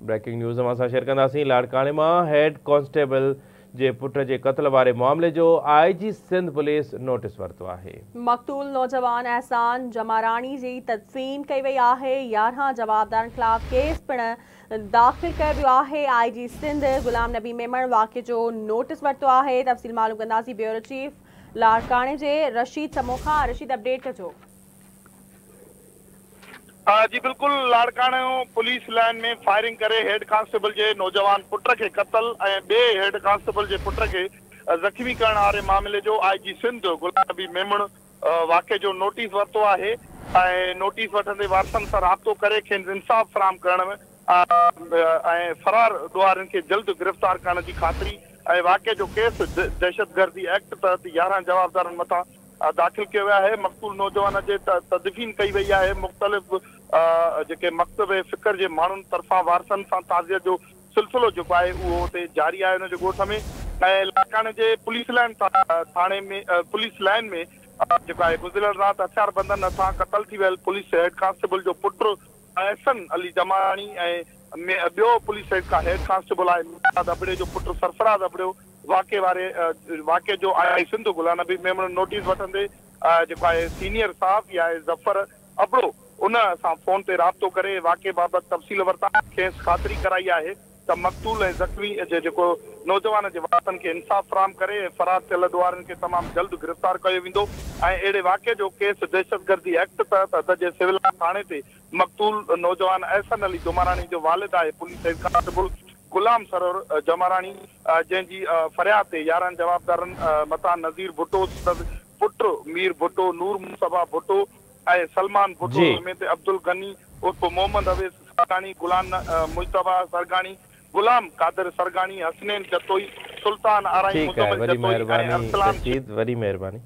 Breaking news में असां share कंदासीं। लाड़काणे में हेड कांस्टेबल जे पुट जे क़त्ल वारे मामले जो IG सिंध पुलिस नोटिस वरतो है। मक़तूल नौजवान एहसान जमारानी जी तदफीन कई वई आहे। 11 जवाबदारनि खिलाफ केस पिण दाख़िल कयो वियो आहे। IG सिंध गुलाम नबी मेमण वाक़े जो नोटिस वरतो आहे। तफ़सील मालूम कंदासीं ब्यूरो चीफ लाड़काणे जे रशीद समो खां। रशीद अपडेट कजो। जी बिल्कुल, लाड़काणे पुलिस लाइन में फायरिंग करे हेड कांस्टेबल जे नौजवान पुट के कत्ल ऐं बे हेड कांस्टेबल जे पुट के जख्मी करण वारे मामले जो IG सिंध गुलाम नबी मेमण वाक़े जो नोटिस वरतो आहे ऐं नोटिस वठंदे वारसनि सां राब्तो करे खेनि इंसाफ़ फराहम करण में ऐं फरार ॾुआरनि खे जल्द गिरफ़्तार करण जी ख़ातिरी ऐं वाक़े जो केस दहशतगर्दी एक्ट तहत 11 जवाबदारनि मथां दाख़िल किया विया है। मक़तूल नौजवान जे तदफीन कई वही है। मुख़्तलिफ़ जेके मकतब फ़िक्र जे माण्हुनि तरफ़ां वारसनि सां ताज़ियत जो सिलसिलो जेको आहे उहो हुते जारी आहे हुन जे ॻोठ में। ऐं लाड़काणे जे पुलिस लाइन थाणे में पुलिस लाइन में जेको आहे गुज़िरियल राति हथियार बंदनि सां क़त्ल थी वियल पुलिस हेड कांस्टेबल जो पुटु एहसन अली जमारानी ऐं ॿियो पुलिस हेड कांस्टेबल आहे अबड़े जो पुटु सरफराज़ अबड़ियो वाक़े जो IG सिंध गुलाम नबी मेमण नोटिस वठंदे जेको आहे सीनियर साहब या ज़फ़र अबड़ो उन सां फोन ते राब्तो करे वाक़े बाबति तफ़सील वरता खेसि ख़ातिरी कराई आहे त मक़तूल ऐं ज़ख्मी जेको नौजवान जे वारसनि खे इंसाफ़ फराहम करे फरार थियल ॾुआरनि खे तमामु जल्द गिरफ़्तार कयो वेंदो ऐं अहिड़े वाक़े जो केस दहशतगर्दी एक्ट तहत अद जे सिविल थाणे ते मक़तूल नौजवान एहसन अली जमारानी जो वालिद आहे पुलिस हेड कांस्टेबल गुलाम सरोवर जमारानी जंहिंजी फरियाद ते 11 जवाबदारनि मथां नज़ीर भुट्टो पुटु मीर भुट्टो नूर मुस्तफा भुट्टो ऐं सलमान भुट्टो में अब्दुल गनी उर्फ मोहम्मद अवेस सरगानी गुलाम मुस्तफा सरगानी गुलाम कादर सरगानी हसनैन जतोई सुल्तान आराई मुतमल जतोई ऐं अरसलान वरी मेहरबानी।